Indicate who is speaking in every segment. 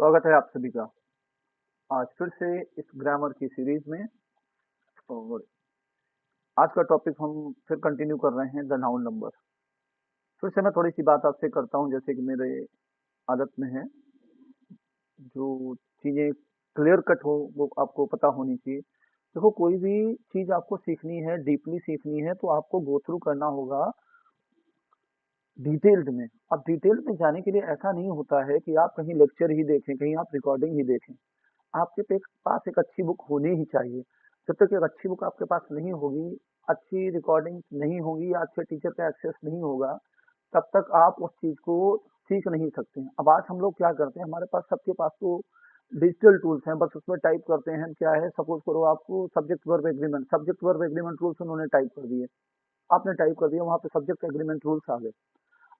Speaker 1: स्वागत है आप सभी का आज फिर से इस ग्रामर की सीरीज में। और आज का टॉपिक हम फिर कंटिन्यू कर रहे हैं द नाउन नंबर। फिर से मैं थोड़ी सी बात आपसे करता हूं जैसे कि मेरे आदत में है। जो चीजें क्लियर कट हो वो आपको पता होनी चाहिए। देखो, कोई भी चीज आपको सीखनी है, डीपली सीखनी है, तो आपको गो थ्रू करना होगा डिटेल्ड में। अब डिटेल्ड में जाने के लिए ऐसा नहीं होता है कि आप कहीं लेक्चर ही देखें, कहीं आप रिकॉर्डिंग ही देखें। आपके पास एक अच्छी बुक होनी ही चाहिए। जब तक एक अच्छी बुक आपके पास नहीं होगी, अच्छी रिकॉर्डिंग नहीं होगी या अच्छे टीचर का एक्सेस नहीं होगा, तब तक आप उस चीज को सीख नहीं सकते हैं। अब आज हम लोग क्या करते हैं, हमारे पास सबके पास तो डिजिटल टूल्स हैं, बस उसमें टाइप करते हैं। क्या है, सपोज करो आपको सब्जेक्ट वर्ब एग्रीमेंट रूल्स उन्होंने टाइप कर दिए, आपने टाइप कर दिया, वहां पे सब्जेक्ट एग्रीमेंट रूल्स आ गए।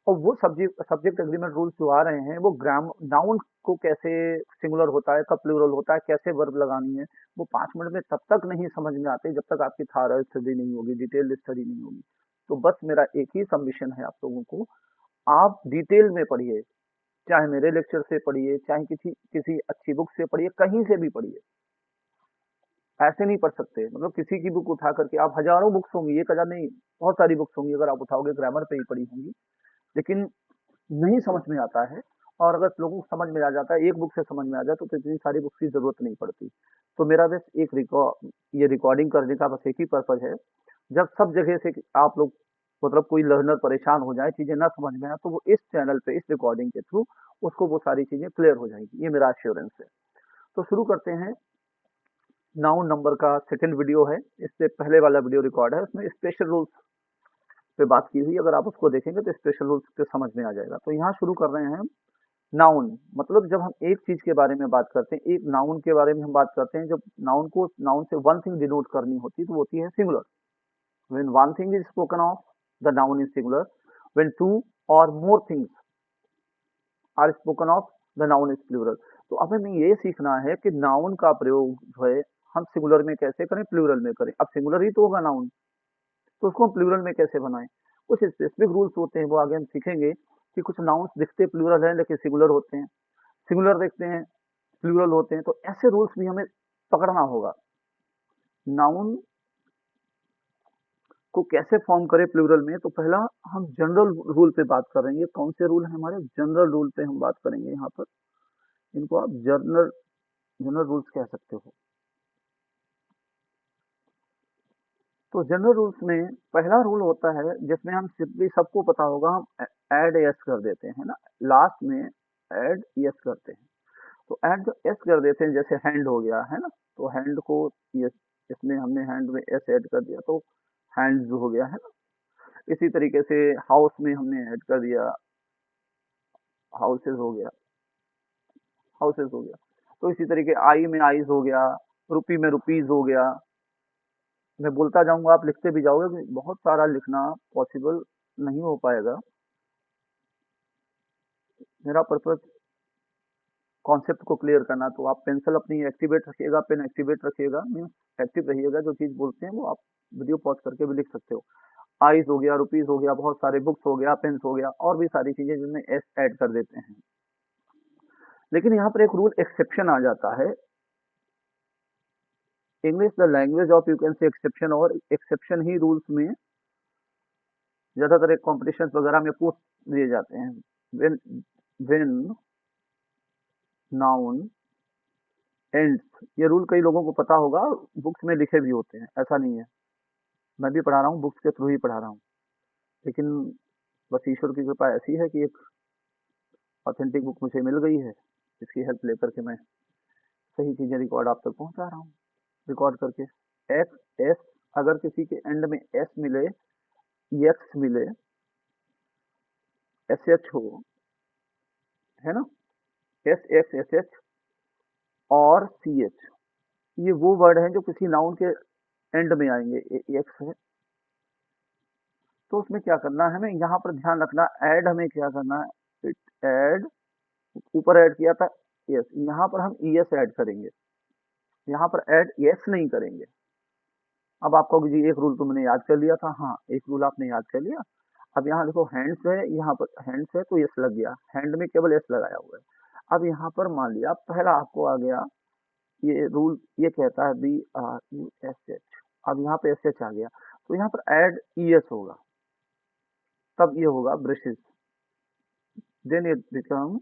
Speaker 1: और वो सब्जेक्ट सब्जेक्ट एग्रीमेंट रूल्स जो आ रहे हैं वो ग्राम नाउन को कैसे सिंगुलर होता है, कब प्लूरल होता है, कैसे वर्ब लगानी है, वो 5 मिनट में तब तक नहीं समझ में आते जब तक आपकी थारा स्टडी नहीं होगी, डिटेल्ड स्टडी नहीं होगी। तो बस मेरा एक ही सबमिशन है आप लोगों को, आप डिटेल में पढ़िए। चाहे मेरे लेक्चर से पढ़िए, चाहे किसी किसी अच्छी बुक से पढ़िए, कहीं से भी पढ़िए। ऐसे नहीं पढ़ सकते, मतलब किसी की बुक उठा करके आप, हजारों बुक्स होंगी, 1,000 नहीं, बहुत सारी बुक्स होंगी, अगर आप उठाओगे ग्रामर पे ही पढ़ी होंगी, लेकिन नहीं समझ में आता है। और अगर लोगों को समझ में आ जाता है, एक बुक से समझ में आ जाए, तो इतनी सारी बुक्स की जरूरत नहीं पड़ती। तो मेरा बस एक ये रिकॉर्डिंग करने का बस एक ही पर्पज है। जब सब जगह से आप लोग, मतलब कोई लर्नर परेशान हो जाए, चीजें ना समझ में आए, तो वो इस चैनल पे, इस रिकॉर्डिंग के थ्रू उसको वो सारी चीजें क्लियर हो जाएगी, ये मेरा एश्योरेंस है। तो शुरू करते हैं। नाउन नंबर का सेकंड वीडियो है, इससे पहले वाला वीडियो रिकॉर्ड है, उसमें स्पेशल रूल्स पे बात की हुई। अगर आप उसको देखेंगे तो स्पेशल रूल्स पे समझ में आ जाएगा। तो यहाँ शुरू कर रहे हैं। नाउन मतलब जब हम एक चीज के बारे में बात करते हैं, एक नाउन के बारे में हम बात करते हैं, जब नाउन से वन थिंग डिनोट करनी होती है, तो वो होती है singular. When one thing is spoken of, the noun is singular. When two और more things are spoken of, the noun is plural. तो अब हमें ये सीखना है कि नाउन का प्रयोग जो है हम सिंगुलर में कैसे करें, प्लूरल में करें। अब सिंगुलर ही तो होगा नाउन, तो उसको हम प्लूरल में कैसे बनाएं। कुछ स्पेसिफिक रूल्स होते हैं, वो आगे हम सीखेंगे कि कुछ नाउन्स दिखते प्लूरल हैं लेकिन सिंगुलर होते हैं, सिंगुलर देखते हैं प्लूरल होते हैं। तो ऐसे रूल्स भी हमें पकड़ना होगा। नाउन को कैसे फॉर्म करें प्लूरल में, तो पहला हम जनरल रूल पे बात कर रहे हैं। ये कौन से रूल हैं हमारे, जनरल रूल पे हम बात करेंगे यहाँ पर। इनको आप जनरल जनरल रूल्स कह सकते हो। तो जनरल रूल्स में पहला रूल होता है, जिसमें हम सिंपली, सबको पता होगा, हम ऐड एस कर देते हैं ना, लास्ट में ऐड एस करते हैं। तो ऐड जो एस कर देते हैं, जैसे हैंड हो गया है ना, तो हैंड को ये, इसमें हमने हैंड में एस ऐड कर दिया, तो हैंड्स हो गया है ना। इसी तरीके से हाउस में हमने ऐड कर दिया, हाउसेस हो गया, हाउसेस हो गया। तो इसी तरीके आई में आईज हो गया, रुपी में रुपीज हो गया। मैं बोलता जाऊंगा, आप लिखते भी जाओगे, कि बहुत सारा लिखना पॉसिबल नहीं हो पाएगा। मेरा पर्पज कॉन्सेप्ट को क्लियर करना। तो आप पेंसिल अपनी एक्टिवेट रखिएगा, पेन एक्टिवेट रखिएगा, मीन्स एक्टिव रहिएगा। जो चीज बोलते हैं वो आप वीडियो पॉज करके भी लिख सकते हो। आईज हो गया, रुपीज हो गया, बहुत सारे बुक्स हो गया, पेन्स हो गया, और भी सारी चीजें जिनमें एस ऐड कर देते हैं। लेकिन यहाँ पर एक रूल एक्सेप्शन आ जाता है। English the language of, you can say exception, और एक्सेप्शन ही रूल्स में ज्यादातर एक कॉम्पिटिशन वगैरह में पूछ दिए जाते हैं। व्हेन व्हेन नाउन एंड्स, ये रूल कई लोगों को पता होगा, बुक्स में लिखे भी होते हैं, ऐसा नहीं है। मैं भी पढ़ा रहा हूँ, बुक्स के थ्रू ही पढ़ा रहा हूँ। लेकिन बस ईश्वर की कृपा ऐसी है कि एक ऑथेंटिक बुक मुझे मिल गई है, जिसकी हेल्प लेकर के मैं सही चीजें रिकॉर्ड आप तक पहुंचा रहा हूँ, रिकॉर्ड करके। एक्स एस, अगर किसी के एंड में एस मिले, एक्स मिले, एस एच हो, है ना, एस एक्स एस एच और सी एच, ये वो वर्ड हैं जो किसी नाउन के एंड में आएंगे। एक्स है, तो उसमें क्या करना है, हमें यहाँ पर ध्यान रखना, ऐड हमें क्या करना है, इट ऐड, ऊपर ऐड किया था यस, यहाँ पर हम ई एस ऐड करेंगे, यहाँ पर ऐड यस नहीं करेंगे। अब आप कहोगे जी एक रूल तो मैंने याद कर लिया था। हाँ, एक रूल आपने याद कर लिया। अब यहाँ देखो हैंड्स है, यहाँ पर हैंड्स है तो यस लग गया, हैंड में केवल एस लगाया हुआ है। अब यहाँ पर मान लिया पहला आपको आ गया ये रूल, ये कहता है BRESH, अब यहाँ पे SH आ गया तो यहाँ पर ऐड ES होगा, तब ये होगा ब्रशेस, देन इट बिकम,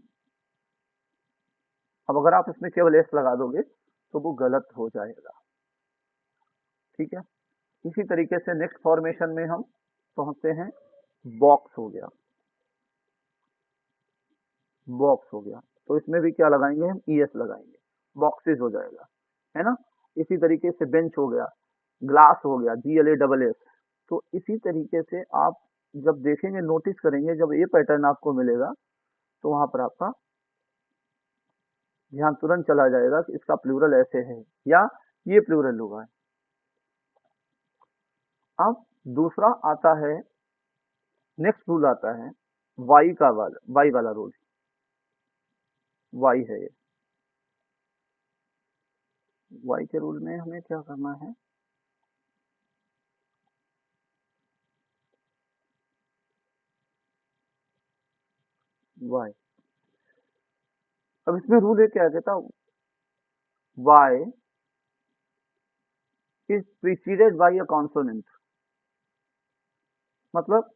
Speaker 1: अब अगर आप इसमें केवल S लगा दोगे तो वो गलत हो जाएगा, ठीक है। इसी तरीके से नेक्स्ट फॉर्मेशन में हम पहुंचते हैं, बॉक्स हो गया, बॉक्स हो गया, तो इसमें भी क्या लगाएंगे हम, ES लगाएंगे, बॉक्सेस हो जाएगा, है ना। इसी तरीके से बेंच हो गया, ग्लास हो गया, GLASS। तो इसी तरीके से आप जब देखेंगे, नोटिस करेंगे, जब ये पैटर्न आपको मिलेगा तो वहां पर आपका ध्यान तुरंत चला जाएगा कि इसका प्लूरल ऐसे है या ये प्लूरल होगा। अब दूसरा आता है, नेक्स्ट रूल आता है वाई वाला रूल, वाई है ये, वाई के रूल में हमें क्या करना है, वाई, अब इसमें रूल है क्या कहता, Y is preceded by a consonant, मतलब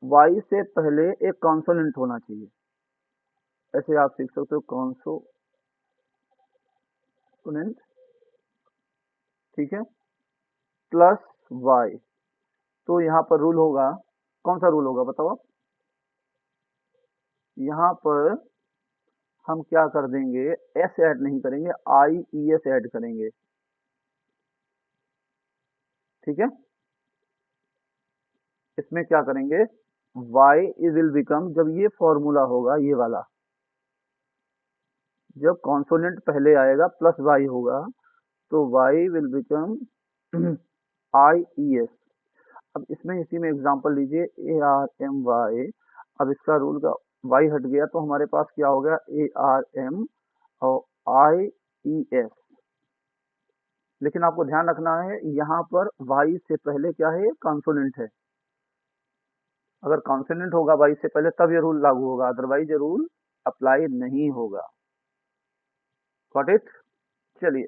Speaker 1: वाई से पहले एक कॉन्सोनेंट होना चाहिए, ऐसे आप सीख सकते हो कॉन्सोनेंट, ठीक है, प्लस वाई, तो यहाँ पर रूल होगा, कौन सा रूल होगा बताओ आप, यहाँ पर हम क्या कर देंगे, एस ऐड नहीं करेंगे, IES ऐड करेंगे, ठीक है। इसमें क्या करेंगे, y इज विल बिकम, जब ये फॉर्मूला होगा ये वाला, जब कॉन्सोनेंट पहले आएगा प्लस y होगा तो y विल बिकम IES। अब इसमें इसी में एग्जांपल लीजिए, ARMY, अब इसका रूल का y हट गया तो हमारे पास क्या हो गया, ARM और IES, लेकिन आपको ध्यान रखना है यहाँ पर y से पहले क्या है, कॉन्सोनेंट है, अगर कॉन्सोनेंट होगा y से पहले तब ये रूल लागू होगा, अदरवाइज ये रूल अप्लाई नहीं होगा, गॉट इट। चलिए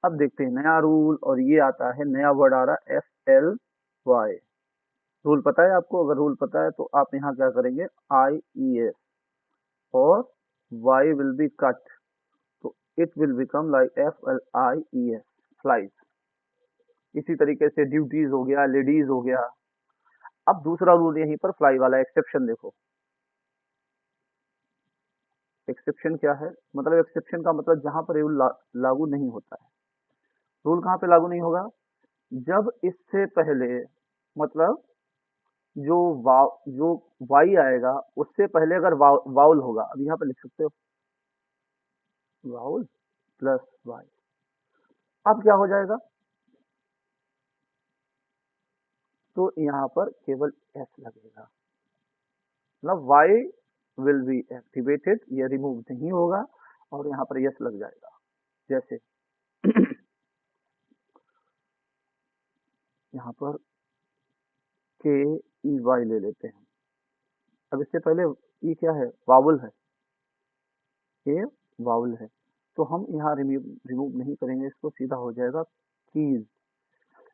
Speaker 1: अब देखते हैं नया रूल, और ये आता है नया वर्ड आ रहा है FLY, रूल पता है आपको, अगर रूल पता है तो आप यहाँ क्या करेंगे, IES और y विल बी कट, तो it will become like FLIES, flies. इसी तरीके से ड्यूटीज हो गया, लेडीज हो गया। अब दूसरा रूल यहीं पर फ्लाई वाला, एक्सेप्शन देखो, एक्सेप्शन क्या है, मतलब एक्सेप्शन का मतलब जहां पर रूल लागू नहीं होता है, रूल कहाँ पे लागू नहीं होगा, जब इससे पहले, मतलब जो वाई आएगा उससे पहले अगर वाउल होगा, अब यहाँ पे लिख सकते हो वाउल प्लस वाई, अब क्या हो जाएगा, तो यहाँ पर केवल एस लगेगा, मतलब वाई विल बी एक्टिवेटेड, ये रिमूव नहीं होगा और यहाँ पर यस लग जाएगा, जैसे यहाँ पर KEY ले लेते हैं, अब इससे पहले ये क्या है, वावल है, ये वावल है, तो हम यहाँ रिमूव नहीं करेंगे इसको, सीधा हो जाएगा कीज।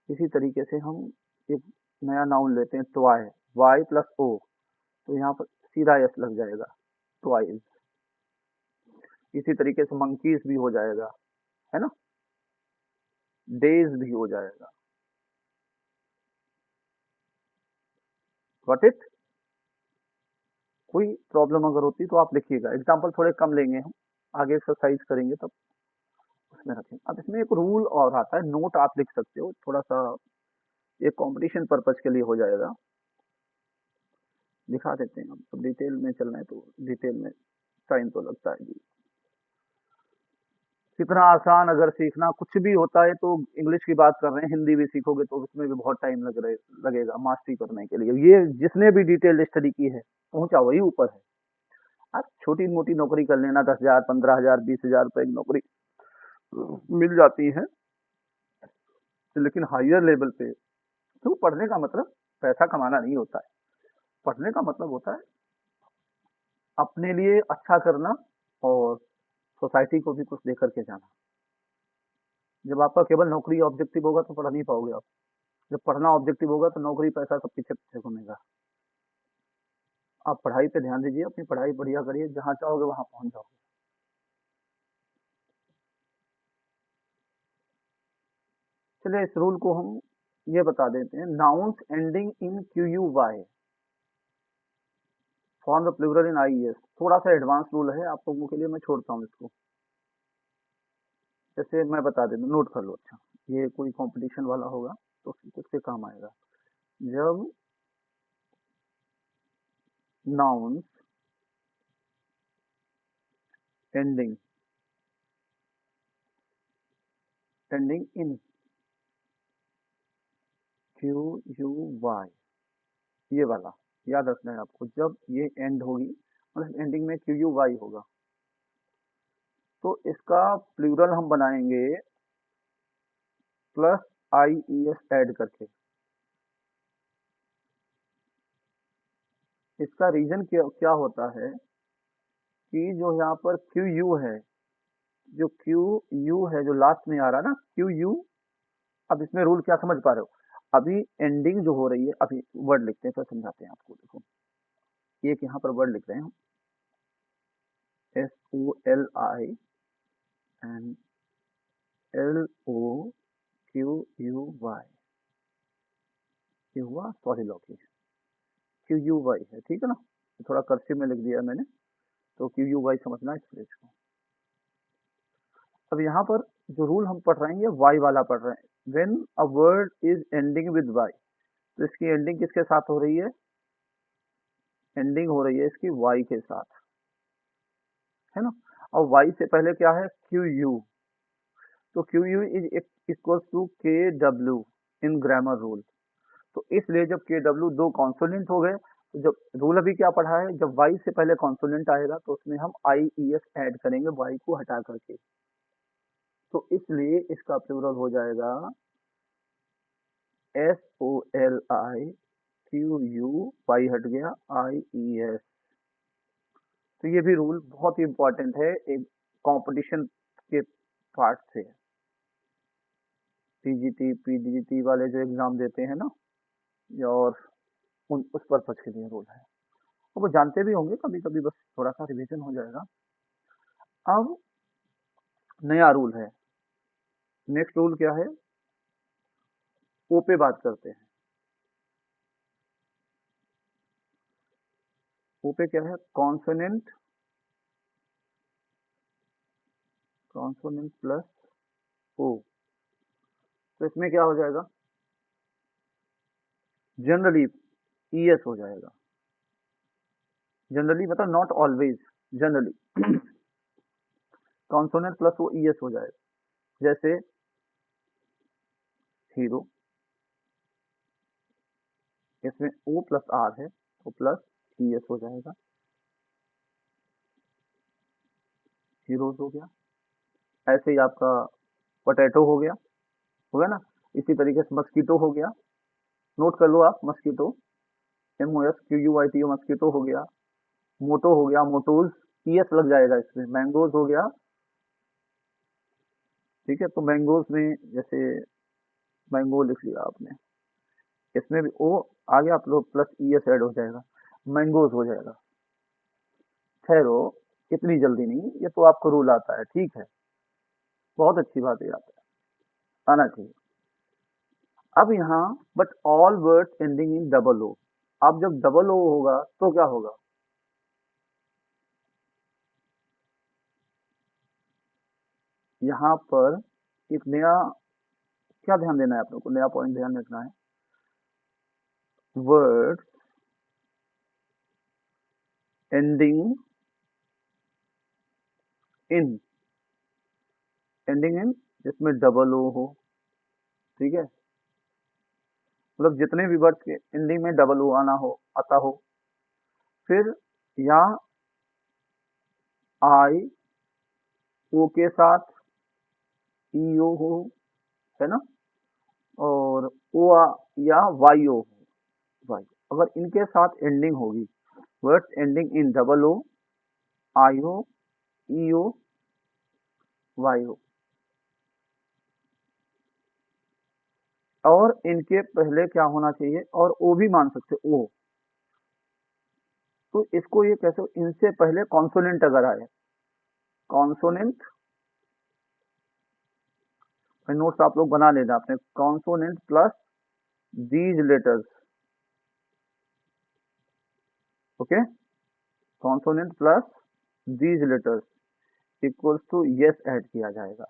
Speaker 1: इसी तरीके से हम एक नया नाउन लेते हैं, टॉय, Y प्लस O, तो यहाँ पर सीधा यस लग जाएगा, टॉयज। इसी तरीके से मंकीज भी हो जाएगा, है ना, डेज भी हो जाएगा, गॉट इट। कोई प्रॉब्लम अगर होती तो आप लिखिएगा, एग्जाम्पल थोड़े कम लेंगे हम, आगे एक्सरसाइज करेंगे तब उसमें रखेंगे। अब इसमें एक रूल और आता है, नोट आप लिख सकते हो, थोड़ा सा ये कंपटीशन पर्पज के लिए हो जाएगा, दिखा देते हैं हम, तो डिटेल में चलना है तो डिटेल में टाइम तो लगता है जी, कितना आसान, अगर सीखना कुछ भी होता है तो इंग्लिश की बात कर रहे हैं, हिंदी भी सीखोगे तो उसमें भी बहुत टाइम लगेगा मास्टरी करने के लिए, ये जिसने भी डिटेल स्टडी की है पहुंचा वही ऊपर है। आप छोटी मोटी नौकरी कर लेना, 10,000 15,000 20,000 रुपए की नौकरी मिल जाती है, लेकिन हायर लेवल पे तो पढ़ने का मतलब पैसा कमाना नहीं होता है, पढ़ने का मतलब होता है अपने लिए अच्छा करना और सोसाइटी को भी कुछ दे करके जाना। जब आपका केवल नौकरी ऑब्जेक्टिव होगा तो पढ़ नहीं पाओगे आप। जब पढ़ना ऑब्जेक्टिव होगा तो नौकरी पैसा सब पीछे पीछे घूमेगा। आप पढ़ाई पे ध्यान दीजिए, अपनी पढ़ाई बढ़िया करिए, जहाँ चाहोगे वहाँ पहुँच जाओगे। चलिए इस रूल को हम ये बता देते हैं, nouns ending in Q U Y form the plural in I S. थोड़ा सा एडवांस रूल है, आप लोगों के लिए मैं छोड़ता हूँ इसको। जैसे मैं बता देता हूँ, नोट कर लो। अच्छा, ये कोई कंपटीशन वाला होगा तो उसके काम आएगा। जब nouns ending in q u y, ये वाला याद रखना है आपको। जब ये एंड होगी मतलब एंडिंग में q u y होगा तो इसका प्लूरल हम बनाएंगे प्लस आई ई एस ऐड करके। इसका रीजन क्या क्या होता है कि जो यहाँ पर क्यू यू है, जो क्यू यू है जो लास्ट में आ रहा है ना क्यू यू, अब इसमें रूल क्या समझ पा रहे हो? अभी एंडिंग जो हो रही है, अभी वर्ड लिखते हैं फिर समझाते हैं आपको। देखो एक यहाँ पर वर्ड लिख रहे हैं हम, S O L I and L O Q U Y, ये हुआ सॉलिलॉकी। क्यू यू वाई है, ठीक है ना, थोड़ा कर्सिव में लिख दिया मैंने, तो क्यू यू वाई समझना इस फ्रेज को। अब यहाँ पर जो रूल हम पढ़ रहे हैं ये वाई वाला पढ़ रहे हैं। When a word is ending with Y, तो इसकी एंडिंग किसके साथ हो रही है? एंडिंग हो रही है इसकी वाई के साथ, है ना। और वाई से पहले क्या है? Q U. तो Q U is equal to K W in grammar rule. तो इसलिए जब के डब्ल्यू दो कॉन्सोनेंट हो गए, तो जब रूल अभी क्या पढ़ा है, जब वाई से पहले कॉन्सोनेंट आएगा तो उसमें हम आई ई एस ऐड करेंगे वाई को हटा करके। तो इसलिए इसका प्लूरल हो जाएगा S O L I Q U, Y हट गया आई ई एस। तो ये भी रूल बहुत ही इंपॉर्टेंट है एक कंपटीशन के पार्ट से। टीजीटी पीजीटी वाले जो एग्जाम देते हैं ना, और उस पर्पज के लिए रूल है, तो वो जानते भी होंगे कभी कभी, बस थोड़ा सा रिवीजन हो जाएगा। अब नया रूल है, नेक्स्ट रूल क्या है? ओ पे बात करते हैं। ओ पे क्या है? Consonant, consonant plus O. तो इसमें क्या हो जाएगा? जनरली ई एस हो जाएगा। जनरली मतलब not always, generally consonant plus वो ई एस हो जाएगा। जैसे हीरो, इसमें ओ प्लस आर है तो प्लस ई एस हो जाएगा, हीरोज हो गया। ऐसे ही आपका पोटैटो हो गया ना। इसी तरीके से मस्कीटो हो गया, नोट कर लो आप, mosquito M O S Q U I T O, mosquito हो गया। मोटो हो गया, मोटोज, ई एस लग जाएगा इसमें। मैंगोज हो गया, ठीक है। तो मैंगोज में जैसे मैंगो लिख लिया आपने, इसमें भी ओ आ गया, आप लोग प्लस ई एस ऐड हो जाएगा, मैंगोज हो जाएगा। ठहरो, इतनी जल्दी नहीं, ये तो आपको रूल आता है, ठीक है, बहुत अच्छी बात है, आता है, आना चाहिए। अब यहाँ but all words ending in double O. अब जब डबल ओ होगा तो क्या होगा? यहाँ पर एक नया क्या ध्यान देना है आप लोग को, नया पॉइंट ध्यान रखना है। Words ending in, ending in जिसमें डबल ओ हो, ठीक है, मतलब जितने भी वर्ड्स के एंडिंग में डबल ओ आना हो, आता हो, फिर या आई ओ के साथ ई ओ हो, है ना, और ओ या वाई ओ, वाई, अगर इनके साथ एंडिंग होगी, words ending in double O I O, E O, वायो, और इनके पहले क्या होना चाहिए, और ओ भी मान सकते ओ। तो इसको ये कैसे, इनसे पहले कॉन्सोनेंट अगर आए, कॉन्सोनेंट, नोट्स आप लोग बना लेना अपने, consonant plus these letters, okay, consonant plus these letters equals to es add किया जाएगा।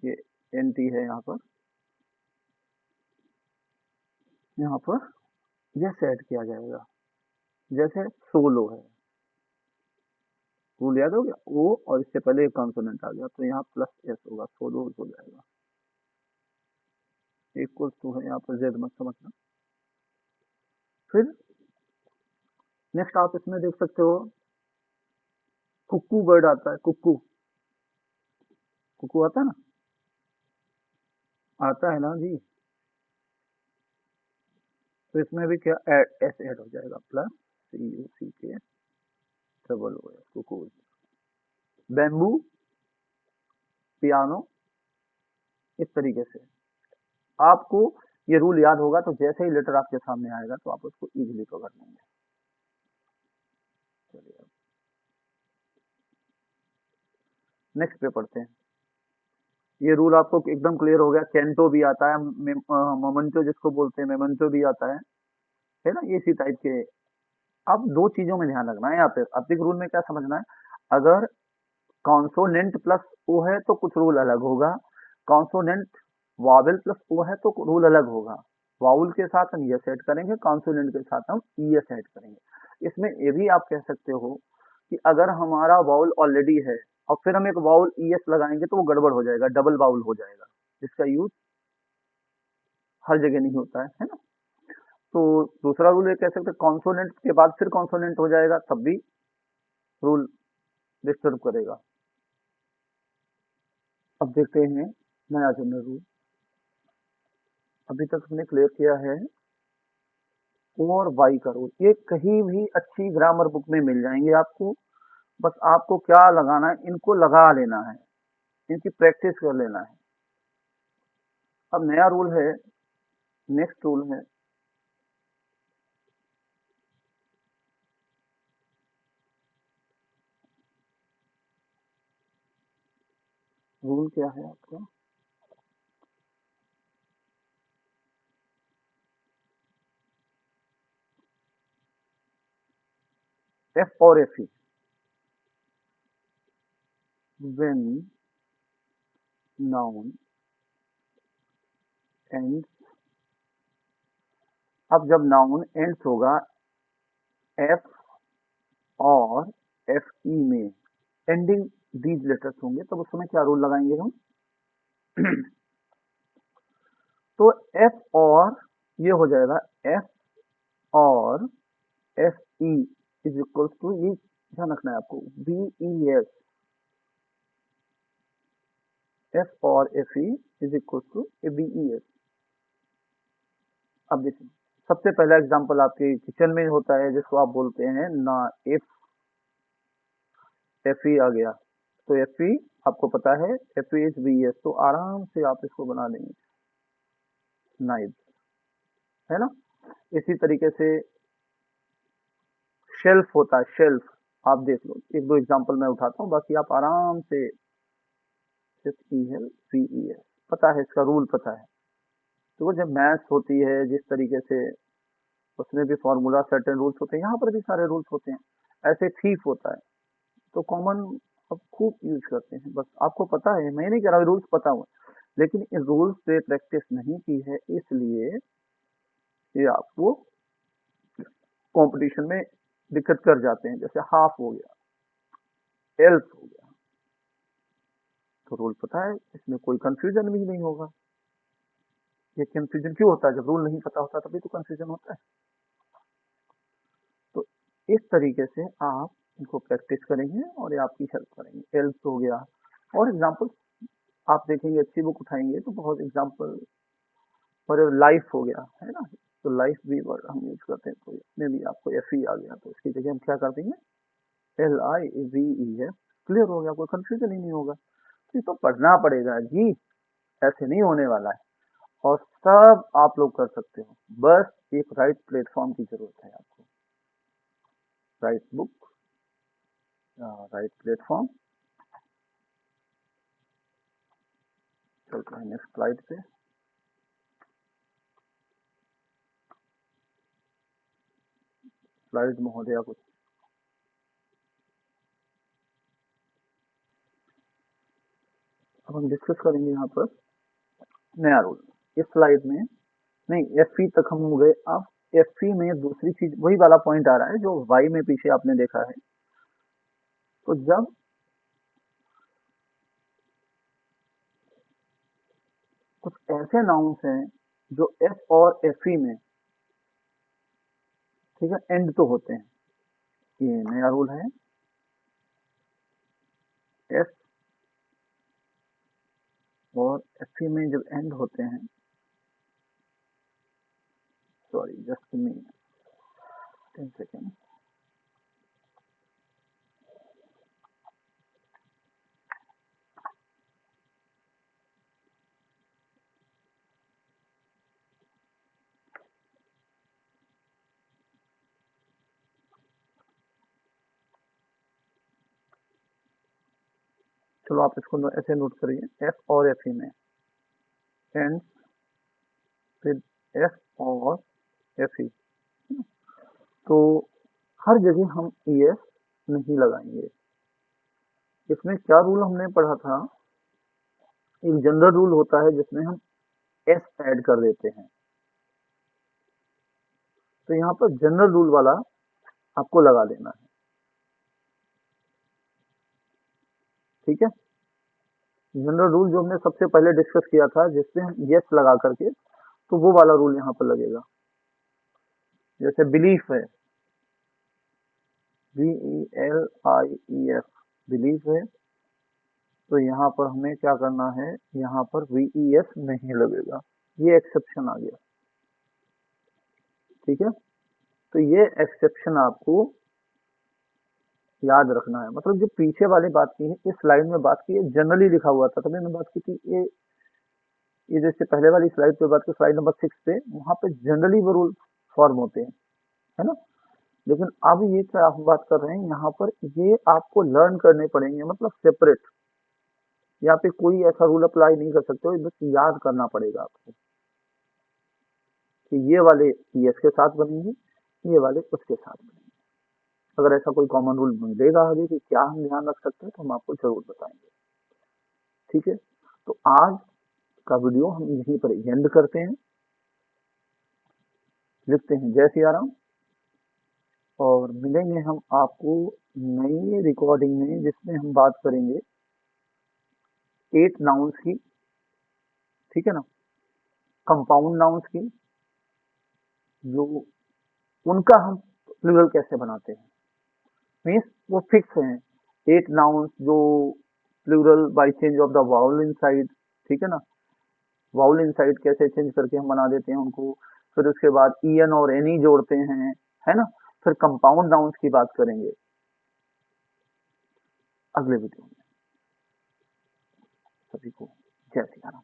Speaker 1: ये एन टी है यहाँ पर यस ऐड किया जाएगा। जैसे सोलो है, रूल याद हो गया, ओ और इससे पहले एक कॉन्सोनेंट आ गया तो यहाँ प्लस एस होगा, सोलो हो जाएगा। इक्वल्स टू है यहाँ पर जेड मत समझना। फिर नेक्स्ट आप इसमें देख सकते हो, कुक्कू वर्ड आता है, कुक्कू, कुक्कू आता है ना, आता है ना जी। तो इसमें भी क्या एस ऐड हो जाएगा, प्लस सी यू सी के डबल ओ एस, कुक्कू। बैम्बू, पियानो, इस तरीके से आपको ये रूल याद होगा तो जैसे ही लेटर आपके सामने आएगा तो आप उसको इजीली कवर लेंगे। चलिए नेक्स्ट पे पढ़ते हैं। ये रूल आपको एकदम क्लियर हो गया। कैंटो भी आता है, मोमेंटो जिसको बोलते हैं, मेमेंटो भी आता है ना, ये इसी टाइप के। अब दो चीजों में ध्यान रखना है यहाँ पे, अतिक रूल में क्या समझना है, अगर कॉन्सोनेंट प्लस ओ है तो कुछ रूल अलग होगा, कॉन्सोनेंट वावेल प्लस ओ है तो रूल अलग होगा। वाउल के साथ हम यस ऐड करेंगे, कॉन्सोनेंट के साथ हम ईएस ऐड करेंगे। इसमें ये भी आप कह सकते हो कि अगर हमारा वाउल ऑलरेडी है और फिर हम एक वाउल ईएस लगाएंगे तो वो गड़बड़ हो जाएगा, डबल वाउल हो जाएगा, जिसका यूज हर जगह नहीं होता है ना। तो दूसरा रूल ये कह सकते हैं, कॉन्सोनेंट के बाद फिर कॉन्सोनेंट हो जाएगा तब भी रूल डिस्टर्ब करेगा। अब देखते हैं नया जनरल रूल। अभी तक हमने क्लियर किया है और वाई का रूल, ये कहीं भी अच्छी ग्रामर बुक में मिल जाएंगे आपको। बस आपको क्या लगाना है, इनको लगा लेना है, इनकी प्रैक्टिस कर लेना है। अब नया रूल है, नेक्स्ट रूल है, रूल क्या है आपका, एफ और F E, when noun and, अब जब नाउन एंड्स होगा एफ और एफ ई में, एंडिंग दीज लेटर्स होंगे तब उस समय क्या रूल लगाएंगे हम तो एफ और ये हो जाएगा, एफ और F E is equal to, ये ध्यान रखना है आपको, बी ई एस, एफ और F E is equal to a B E S. अब देखिए, सबसे पहला एग्जांपल आपके किचन में होता है जिसको आप बोलते हैं ना, इफ एफ ई आ गया तो एफ ई आपको पता है F E is B S, तो आराम से आप इसको बना देंगे नाइफ, है ना। इसी तरीके से शेल्फ होता है, शेल्फ, आप देख लो, एक दो एग्जांपल मैं उठाता हूँ, बाकी आप आराम से सिर्फ E L V E S, पता है इसका रूल पता है। तो वो जब मैथ्स होती है जिस तरीके से, उसमें भी फॉर्मूला सर्टेन रूल्स होते हैं, यहाँ पर भी सारे रूल्स होते हैं। ऐसे थीफ होता है तो कॉमन अब खूब यूज करते हैं, बस आपको पता है, मैं नहीं कह रहा रूल्स पता हुआ, लेकिन इन रूल्स पे प्रैक्टिस नहीं की है, इसलिए ये आपको कंपटीशन में दिक्कत कर जाते हैं। जैसे हाफ हो गया, एल्स हो गया, तो रूल पता है, इसमें कोई कंफ्यूजन भी नहीं होगा। ये कंफ्यूजन क्यों होता है, जब रूल नहीं पता होता तभी तो कंफ्यूजन होता है। तो इस तरीके से आप इनको प्रैक्टिस करेंगे और ये आपकी हेल्प करेंगे। एल्स हो गया, और एग्जाम्पल आप देखेंगे, अच्छी बुक उठाएंगे तो बहुत एग्जाम्पल, और लाइफ हो गया, है ना, तो लाइफ भी वर्ड हम यूज करते हैं, तो इसमें भी आपको एफ ई आ गया, तो इसकी जगह हम क्या कर देंगे, LIVE है। क्लियर हो गया, कोई कंफ्यूजन ही नहीं होगा। तो ये तो पढ़ना पड़ेगा जी, ऐसे नहीं होने वाला है। और सब आप लोग कर सकते हो, बस एक राइट प्लेटफॉर्म की जरूरत है आपको। Right book, right platform. चलते हैं नेक्स्ट स्लाइड पे। स्लाइड महोदया कुछ अब हम डिस्कस करेंगे यहाँ पर नया रूल। इस स्लाइड में नहीं, एफ तक हम हो गए। अब एफ में दूसरी चीज, वही वाला पॉइंट आ रहा है जो वाई में पीछे आपने देखा है। तो जब कुछ ऐसे नाउन्स हैं जो एफ और एफ में, ठीक है, एंड तो होते हैं, ये नया रूल है। एफ और एफ में जब एंड होते हैं, सॉरी जस्ट मी 10 सेकेंड। चलो आप इसको ऐसे नोट करिए, एफ और एफ में एंड विद एफ और एफ, तो हर जगह हम ES नहीं लगाएंगे। इसमें क्या रूल हमने पढ़ा था, एक जनरल रूल होता है जिसमें हम S ऐड कर देते हैं। तो यहाँ पर जनरल रूल वाला आपको लगा देना है, ठीक है। जनरल रूल जो हमने सबसे पहले डिस्कस किया था, जिसमें हम यस लगा करके, तो वो वाला रूल यहाँ पर लगेगा। जैसे बिलीफ है, BELIEF, बिलीफ है, तो यहाँ पर हमें क्या करना है, यहाँ पर VES नहीं लगेगा, ये एक्सेप्शन आ गया, ठीक है। तो ये एक्सेप्शन आपको याद रखना है। मतलब जो पीछे वाली बात की है, इस स्लाइड में बात की है, जनरली लिखा हुआ था, तभी मैंने बात की थी। ये जैसे पहले वाली स्लाइड पे बात की, स्लाइड नंबर 6 पे, वहां पे जनरली वो रूल फॉर्म होते हैं, है ना। लेकिन अब ये क्या हम बात कर रहे हैं यहाँ पर, ये आपको लर्न करने पड़ेंगे, मतलब सेपरेट। यहाँ पे कोई ऐसा रूल अप्लाई नहीं कर सकते हो, बस याद करना पड़ेगा आपको कि ये वाले ES के साथ बनेंगे, ये वाले उसके साथ बनेंगे। अगर ऐसा कोई कॉमन रूल मिलेगा आगे कि क्या हम ध्यान रख सकते हैं, तो हम आपको जरूर बताएंगे, ठीक है। तो आज का वीडियो हम यहीं पर एंड करते हैं। लिखते हैं जय सिया राम, और मिलेंगे हम आपको नई रिकॉर्डिंग में, जिसमें हम बात करेंगे 8 नाउन्स की, ठीक है ना, कंपाउंड नाउन्स की, जो उनका हम प्लूरल कैसे बनाते हैं। मीन्स वो फिक्स हैं 8 नाउन्स जो plural by change of the vowel inside, ठीक है ना। वाउल इनसाइड कैसे चेंज करके हम बना देते हैं उनको, फिर उसके बाद EN और NE जोड़ते हैं, है ना। फिर कंपाउंड नाउन्स की बात करेंगे अगले वीडियो में। सभी को जय सिया राम।